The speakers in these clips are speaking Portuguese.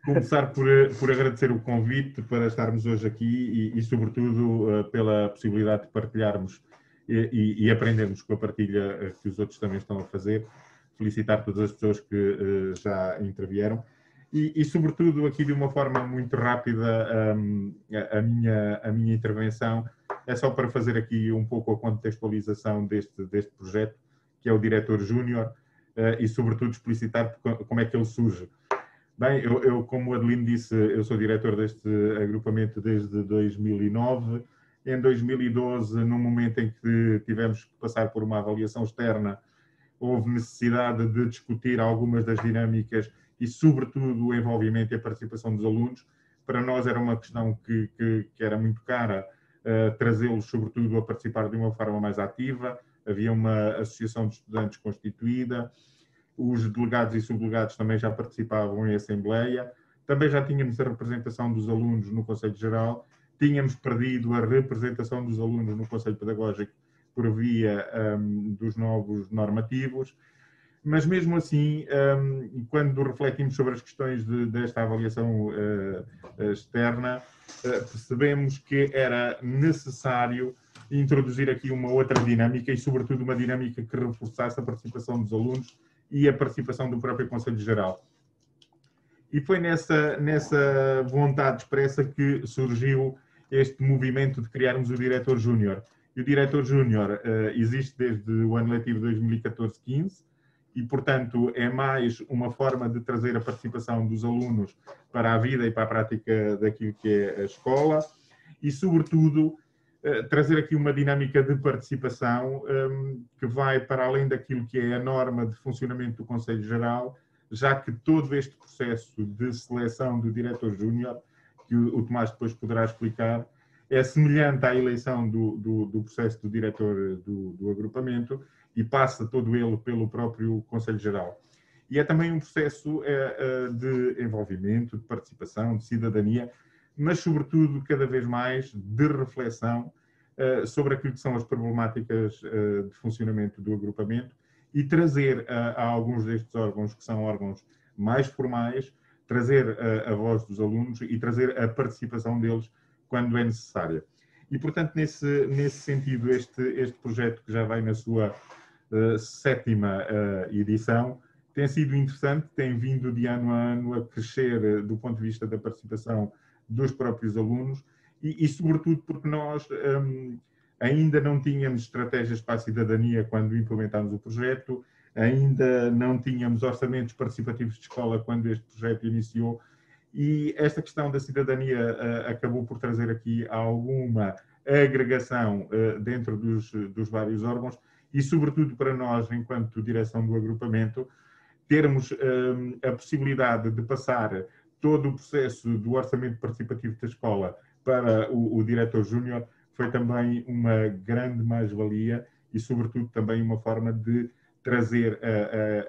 Começar por agradecer o convite para estarmos hoje aqui e sobretudo, pela possibilidade de partilharmos e aprendermos com a partilha que os outros também estão a fazer. Felicitar todas as pessoas que já intervieram. Sobretudo, aqui de uma forma muito rápida, a minha intervenção é só para fazer aqui um pouco a contextualização deste projeto, que é o Diretor Júnior, e sobretudo explicitar como é que ele surge. Bem, eu, como o Adelino disse, eu sou diretor deste agrupamento desde 2009. Em 2012, no momento em que tivemos que passar por uma avaliação externa, houve necessidade de discutir algumas das dinâmicas e, sobretudo, o envolvimento e a participação dos alunos. Para nós era uma questão que era muito cara, trazê-los, sobretudo, a participar de uma forma mais ativa. Havia uma associação de estudantes constituída, os delegados e subdelegados também já participavam em assembleia, também já tínhamos a representação dos alunos no Conselho Geral, tínhamos perdido a representação dos alunos no Conselho Pedagógico por via dos novos normativos, mas mesmo assim, quando refletimos sobre as questões desta avaliação externa, percebemos que era necessário introduzir aqui uma outra dinâmica e, sobretudo, uma dinâmica que reforçasse a participação dos alunos e a participação do próprio Conselho Geral. E foi nessa vontade expressa que surgiu este movimento de criarmos o Diretor Júnior. E o Diretor Júnior existe desde o ano letivo 2014-15 e, portanto, é mais uma forma de trazer a participação dos alunos para a vida e para a prática daquilo que é a escola e, sobretudo, trazer aqui uma dinâmica de participação que vai para além daquilo que é a norma de funcionamento do Conselho Geral, já que todo este processo de seleção do Diretor Júnior, que o Tomás depois poderá explicar, é semelhante à eleição do processo do diretor do agrupamento e passa todo ele pelo próprio Conselho Geral. E é também um processo de envolvimento, de participação, de cidadania, mas, sobretudo, cada vez mais de reflexão sobre aquilo que são as problemáticas de funcionamento do agrupamento e trazer a alguns destes órgãos, que são órgãos mais formais, trazer a voz dos alunos e trazer a participação deles quando é necessária. E, portanto, nesse sentido, este projeto, que já vai na sua sétima edição, tem sido interessante, tem vindo de ano a ano a crescer do ponto de vista da participação dos próprios alunos e sobretudo, porque nós ainda não tínhamos estratégias para a cidadania quando implementámos o projeto, ainda não tínhamos orçamentos participativos de escola quando este projeto iniciou e esta questão da cidadania acabou por trazer aqui alguma agregação dentro dos vários órgãos e, sobretudo, para nós, enquanto direção do agrupamento, termos a possibilidade de passar todo o processo do orçamento participativo da escola para o Diretor Júnior foi também uma grande mais-valia e, sobretudo, também uma forma de trazer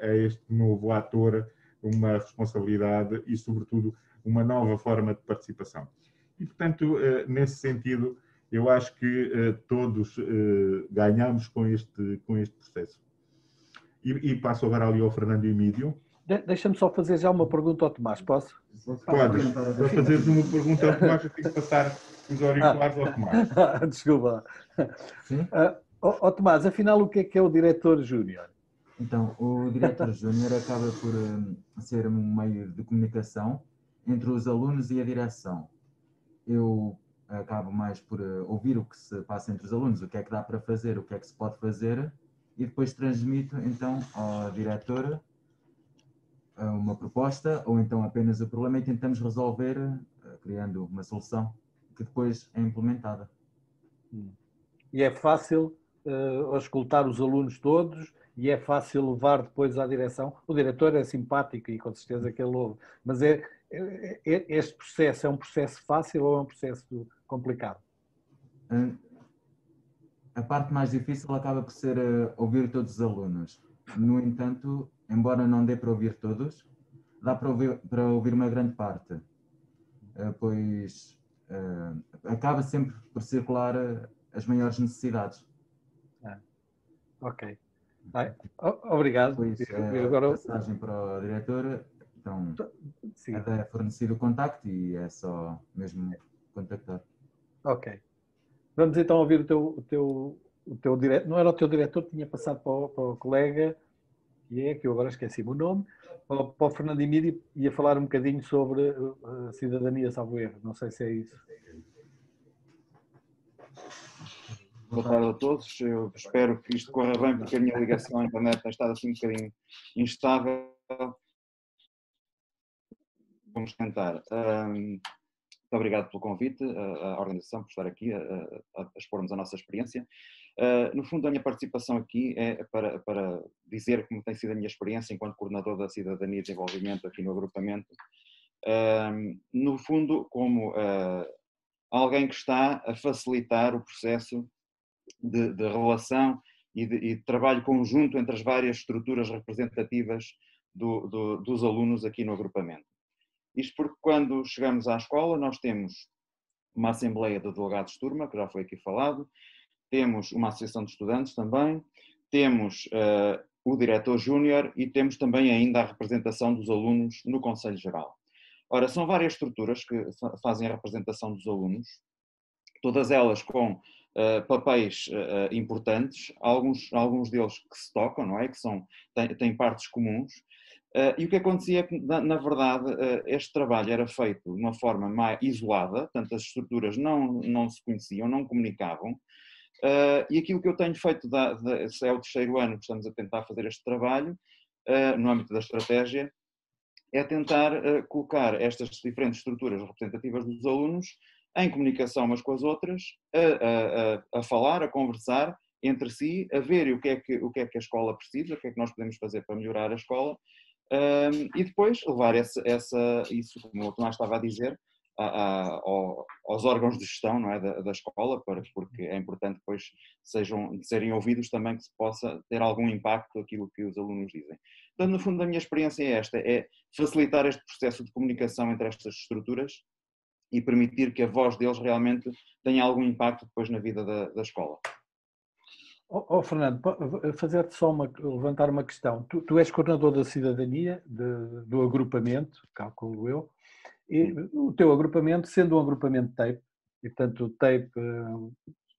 a este novo ator uma responsabilidade e, sobretudo, uma nova forma de participação. E, portanto, nesse sentido, eu acho que todos ganhamos com este processo. E passo agora ali ao Fernando Emílio. Deixa-me só fazer já uma pergunta ao Tomás, posso? Podes. Para fazeres uma pergunta ao Tomás, eu tenho que passar os auriculares ao Tomás. Desculpa. Sim? Tomás, afinal, o que é o Diretor Júnior? Então, o Diretor Júnior acaba por ser um meio de comunicação entre os alunos e a direção. Eu acabo mais por ouvir o que se passa entre os alunos, o que é que dá para fazer, o que é que se pode fazer, e depois transmito, então, à diretora uma proposta, ou então apenas o problema, e tentamos resolver, criando uma solução que depois é implementada. E é fácil escutar os alunos todos, e é fácil levar depois à direção. O diretor é simpático e com certeza que ele ouve, mas este processo é um processo fácil ou é um processo complicado? A parte mais difícil acaba por ser ouvir todos os alunos. No entanto, embora não dê para ouvir todos, dá para ouvir uma grande parte, pois acaba sempre por circular as maiores necessidades. Ok. Obrigado. Depois, agora... a passagem para o diretor Então, Sim. é fornecido o contacto e é só mesmo contactar. Ok. Vamos então ouvir o teu diretor. Não era o teu diretor, tinha passado para o colega, que eu agora esqueci o nome, para o Fernando Emílio, ia falar um bocadinho sobre a cidadania, salvo erro. Não sei se é isso. Boa tarde a todos. Eu espero que isto corra bem, porque a minha ligação à internet tem estado assim um bocadinho instável. Vamos tentar. Muito obrigado pelo convite, à organização, por estar aqui a expor-nos a nossa experiência. No fundo, a minha participação aqui é para dizer como tem sido a minha experiência enquanto coordenador da Cidadania e Desenvolvimento aqui no agrupamento. No fundo, como alguém que está a facilitar o processo de relação e de trabalho conjunto entre as várias estruturas representativas dos alunos aqui no agrupamento. Isto porque quando chegamos à escola nós temos uma assembleia de delegados de turma, que já foi aqui falado, temos uma associação de estudantes também, temos o diretor júnior e temos também ainda a representação dos alunos no Conselho Geral. Ora, são várias estruturas que fazem a representação dos alunos, todas elas com papéis importantes, alguns deles que se tocam, não é? Que têm partes comuns. E o que acontecia é que, na verdade, este trabalho era feito de uma forma mais isolada, portanto as estruturas não se conheciam, não comunicavam, e aquilo que eu tenho feito, é o terceiro ano que estamos a tentar fazer este trabalho, no âmbito da estratégia, é tentar colocar estas diferentes estruturas representativas dos alunos em comunicação umas com as outras, a falar, a conversar entre si, a ver o que é que a escola precisa, o que é que nós podemos fazer para melhorar a escola, e depois levar isso, como o Tomás estava a dizer, aos órgãos de gestão, não é, da escola, porque é importante depois serem ouvidos também, que se possa ter algum impacto aquilo que os alunos dizem. Portanto, no fundo, a minha experiência é esta, é facilitar este processo de comunicação entre estas estruturas e permitir que a voz deles realmente tenha algum impacto depois na vida da escola. Fernando, fazer-te só levantar uma questão. Tu és coordenador da cidadania, do agrupamento, calculo eu, e o teu agrupamento, sendo um agrupamento TAPE, e portanto o TAPE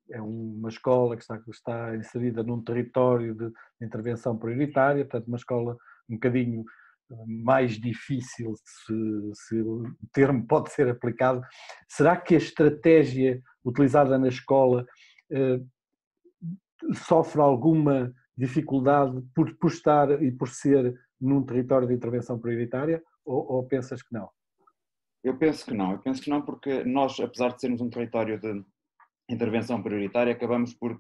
é uma escola que está inserida num território de intervenção prioritária, portanto uma escola um bocadinho mais difícil, se o termo pode ser aplicado. Será que a estratégia utilizada na escola sofre alguma dificuldade por estar e por ser num território de intervenção prioritária, ou pensas que não? Eu penso que não, porque nós, apesar de sermos um território de intervenção prioritária, acabamos por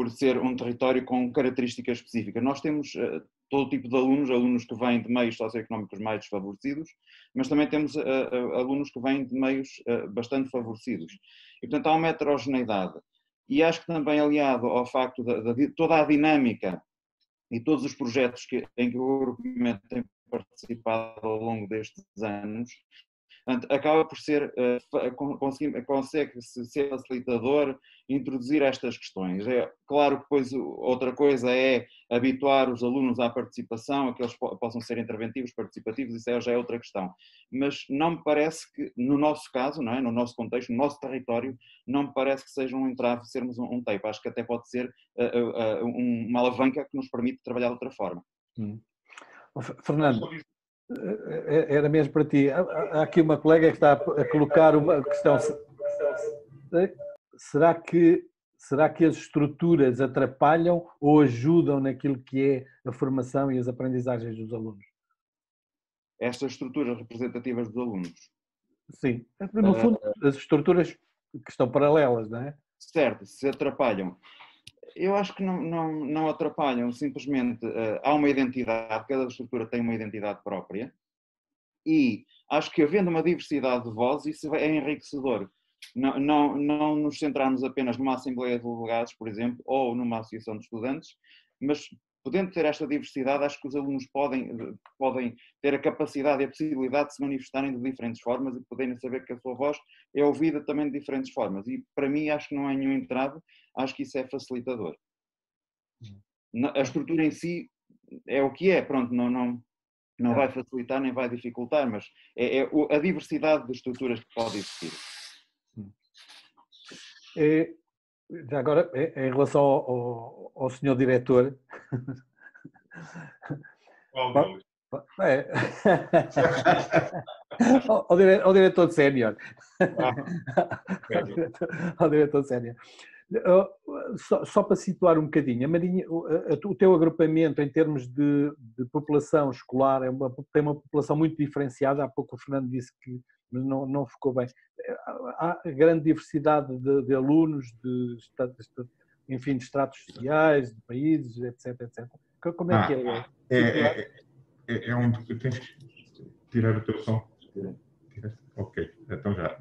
ser um território com características específicas. Nós temos todo tipo de alunos que vêm de meios socioeconómicos mais desfavorecidos, mas também temos alunos que vêm de meios bastante favorecidos. E, portanto, há uma heterogeneidade. E acho que também aliado ao facto de toda a dinâmica e todos os projetos em que o agrupamento tem participado ao longo destes anos, acaba por ser, consegue-se ser facilitador, introduzir estas questões. É claro que depois outra coisa é habituar os alunos à participação, a que eles possam ser interventivos, participativos, isso já é outra questão. Mas não me parece que, no nosso caso, não é? No nosso contexto, no nosso território, não me parece que seja um entrave sermos um TAPE. Acho que até pode ser uma alavanca que nos permite trabalhar de outra forma. Fernando, era mesmo para ti. Há aqui uma colega que está a colocar uma questão. Será que as estruturas atrapalham ou ajudam naquilo que é a formação e as aprendizagens dos alunos? Estas estruturas representativas dos alunos? Sim. No fundo, as estruturas que estão paralelas, não é? Certo, se atrapalham. Eu acho que não atrapalham, simplesmente há uma identidade, cada estrutura tem uma identidade própria e acho que havendo uma diversidade de vozes isso é enriquecedor. Não nos centrarmos apenas numa Assembleia de Delegados, por exemplo, ou numa Associação de Estudantes, mas podendo ter esta diversidade, acho que os alunos podem ter a capacidade e a possibilidade de se manifestarem de diferentes formas e poderem saber que a sua voz é ouvida também de diferentes formas. E para mim acho que não é nenhum entrave, acho que isso é facilitador. A estrutura em si é o que é, pronto, não Não vai facilitar nem vai dificultar, mas é a diversidade de estruturas que pode existir. Já agora, em relação ao senhor diretor... Ao diretor sénior. Ao diretor sénior. Só para situar um bocadinho, a Marinha, o teu agrupamento em termos de população escolar tem uma população muito diferenciada. Há pouco o Fernando disse que não ficou bem. Há grande diversidade de alunos, enfim, de estratos sociais, de países, etc, etc. Como é que é? Tens que tirar o teu som. Ok, então já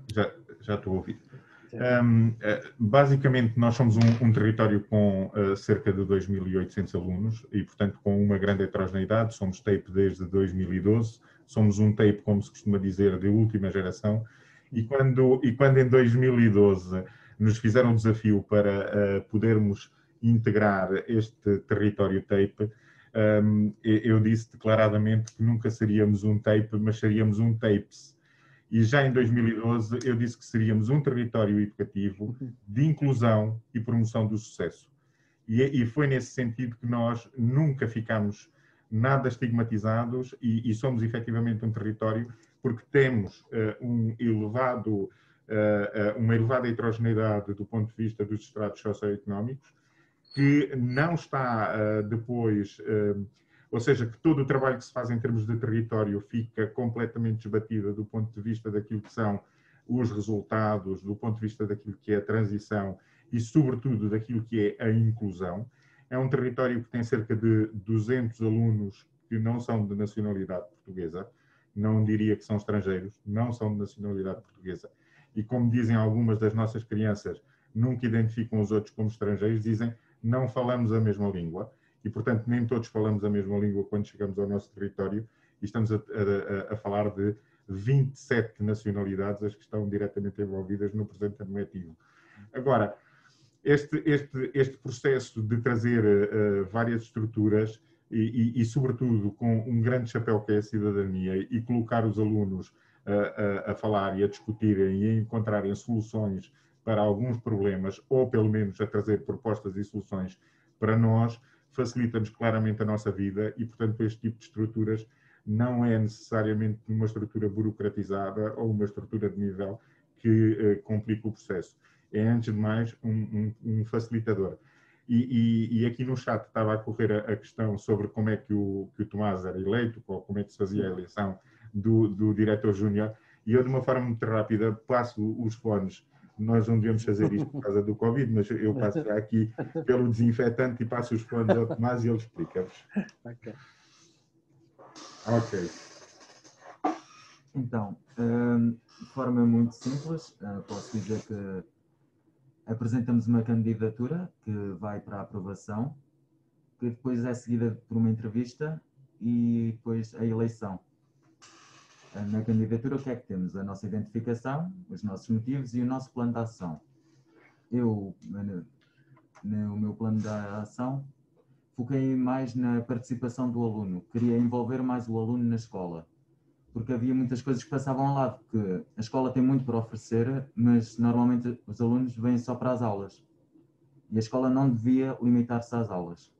estou a ouvir. Basicamente, nós somos um território com cerca de 2.800 alunos e, portanto, com uma grande heterogeneidade. Somos TAPE desde 2012, somos um TAPE, como se costuma dizer, de última geração. E quando em 2012 nos fizeram um desafio para podermos integrar este território TAPE, eu disse declaradamente que nunca seríamos um TAPE, mas seríamos um TAPES. E já em 2012 eu disse que seríamos um território educativo de inclusão e promoção do sucesso. E foi nesse sentido que nós nunca ficamos nada estigmatizados e somos efetivamente um território porque temos uma elevada heterogeneidade do ponto de vista dos estratos socioeconómicos, que não está depois... ou seja, que todo o trabalho que se faz em termos de território fica completamente desbatido do ponto de vista daquilo que são os resultados, do ponto de vista daquilo que é a transição e, sobretudo, daquilo que é a inclusão. É um território que tem cerca de 200 alunos que não são de nacionalidade portuguesa, não diria que são estrangeiros, não são de nacionalidade portuguesa. E como dizem algumas das nossas crianças, nunca identificam os outros como estrangeiros, dizem não falamos a mesma língua. E, portanto, nem todos falamos a mesma língua quando chegamos ao nosso território e estamos a falar de 27 nacionalidades as que estão diretamente envolvidas no presente ano letivo. Agora, este processo de trazer várias estruturas e, sobretudo, com um grande chapéu que é a cidadania e colocar os alunos a falar e a discutirem e a encontrarem soluções para alguns problemas, ou pelo menos a trazer propostas e soluções para nós, facilita-nos claramente a nossa vida e, portanto, este tipo de estruturas não é necessariamente uma estrutura burocratizada ou uma estrutura de nível que complica o processo. É, antes de mais, um facilitador. E aqui no chat estava a correr a questão sobre como é que o Tomás era eleito, ou como é que se fazia a eleição do diretor júnior, e eu, de uma forma muito rápida, passo os fones. Nós não devemos fazer isto por causa do Covid, mas eu passo já aqui pelo desinfetante e passo os fones ao Tomás e ele explica-vos. Ok. Então, de forma muito simples, posso dizer que apresentamos uma candidatura que vai para a aprovação, que depois é seguida por uma entrevista e depois a eleição. Na candidatura, o que é que temos? A nossa identificação, os nossos motivos e o nosso plano de ação. Eu, no meu plano de ação, foquei mais na participação do aluno. Queria envolver mais o aluno na escola, porque havia muitas coisas que passavam ao lado, que a escola tem muito para oferecer, mas normalmente os alunos vêm só para as aulas. E a escola não devia limitar-se às aulas.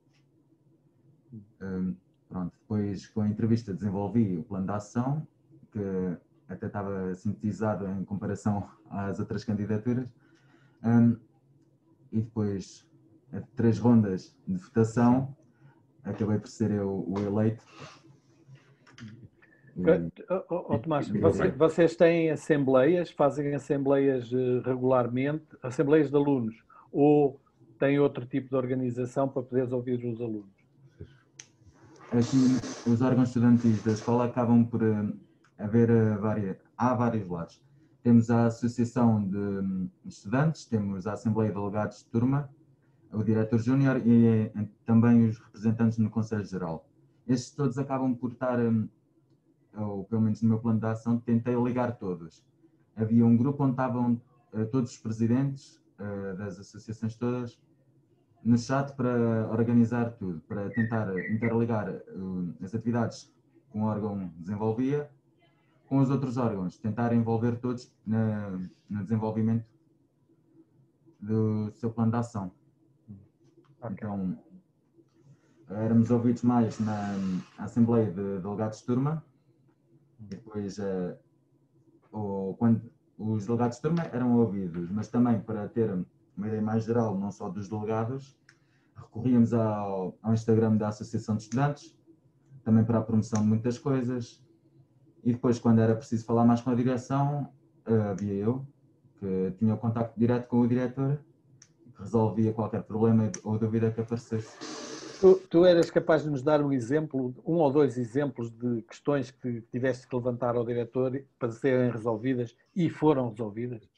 Pronto, depois com a entrevista desenvolvi o plano de ação, que até estava sintetizado em comparação às outras candidaturas, e depois de 3 rondas de votação acabei por ser eu o eleito. Tomás, vocês têm assembleias, fazem assembleias regularmente, assembleias de alunos, ou têm outro tipo de organização para poderes ouvir os alunos? Aqui os órgãos estudantis da escola acabam por haver há vários lados. Temos a Associação de Estudantes, temos a Assembleia de Delegados de Turma, o Diretor Júnior e também os representantes no Conselho Geral. Estes todos acabam por estar, ou pelo menos no meu plano de ação, tentei ligar todos. Havia um grupo onde estavam todos os presidentes das associações todas no chat para organizar tudo, para tentar interligar as atividades que um órgão desenvolvia com os outros órgãos, tentar envolver todos no desenvolvimento do seu plano de ação. Okay. Então, éramos ouvidos mais na Assembleia de Delegados de Turma, depois, quando os delegados de turma eram ouvidos, mas também para ter uma ideia mais geral, não só dos delegados, recorríamos ao Instagram da Associação de Estudantes, também para a promoção de muitas coisas, e depois, quando era preciso falar mais com a direção, havia eu, que tinha o contacto direto com o diretor, que resolvia qualquer problema ou dúvida que aparecesse. Tu eras capaz de nos dar um exemplo, um ou dois exemplos de questões que tiveste que levantar ao diretor para serem resolvidas e foram resolvidas?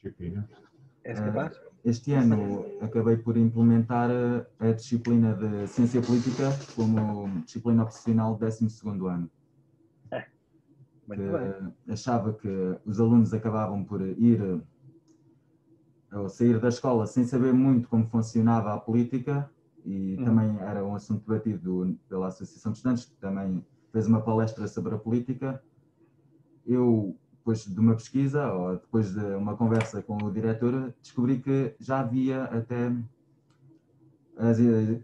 És capaz? Este ano acabei por implementar a disciplina de Ciência Política como disciplina opcional do 12º ano. Muito bem. Achava que os alunos acabavam por ir ou sair da escola sem saber muito como funcionava a política, e também era um assunto debatido pela Associação de Estudantes, que também fez uma palestra sobre a política. Eu, depois de uma pesquisa, ou depois de uma conversa com o diretor, descobri que já havia até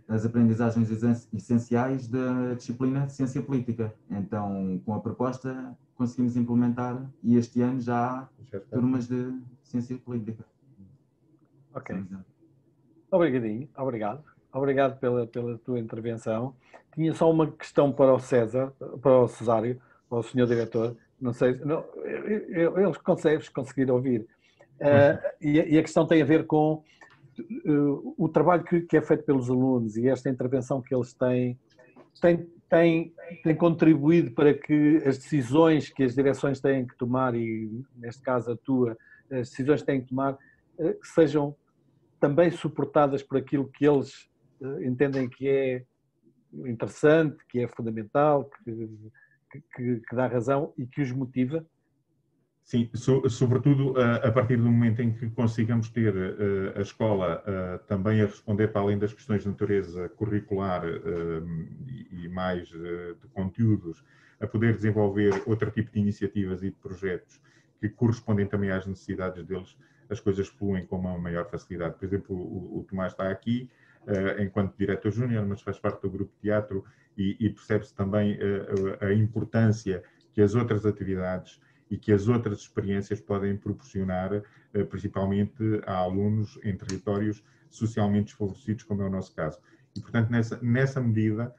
as aprendizagens essenciais da disciplina de Ciência Política. Então, com a proposta, conseguimos implementar, e este ano já há turmas de Ciência Política. Ok. Obrigadinho, obrigado. Obrigado pela tua intervenção. Tinha só uma questão para o César, para o Cesário, para o senhor diretor. Não sei, eles conseguiram ouvir. E a questão tem a ver com o trabalho que é feito pelos alunos, e esta intervenção que eles têm tem contribuído para que as decisões que as direções têm que tomar, e neste caso a tua, as decisões que têm que tomar, que sejam também suportadas por aquilo que eles entendem que é interessante, que é fundamental, que dá razão e que os motiva? Sim, sobretudo a partir do momento em que consigamos ter a escola também a responder para além das questões de natureza curricular e mais de conteúdos, a poder desenvolver outro tipo de iniciativas e de projetos que correspondem também às necessidades deles, as coisas fluem com uma maior facilidade. Por exemplo, o Tomás está aqui enquanto diretor júnior, mas faz parte do grupo de teatro, e percebe-se também a importância que as outras atividades e que as outras experiências podem proporcionar, principalmente a alunos em territórios socialmente desfavorecidos, como é o nosso caso. E, portanto, nessa medida,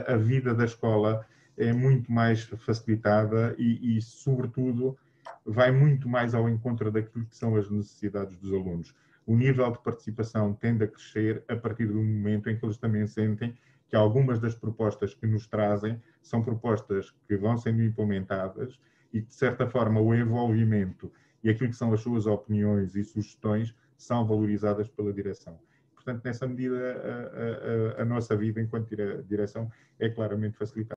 a vida da escola é muito mais facilitada e, sobretudo, vai muito mais ao encontro daquilo que são as necessidades dos alunos. O nível de participação tende a crescer a partir do momento em que eles também sentem que algumas das propostas que nos trazem são propostas que vão sendo implementadas e que, de certa forma, o envolvimento e aquilo que são as suas opiniões e sugestões são valorizadas pela direção. Portanto, nessa medida, a nossa vida enquanto direção é claramente facilitada.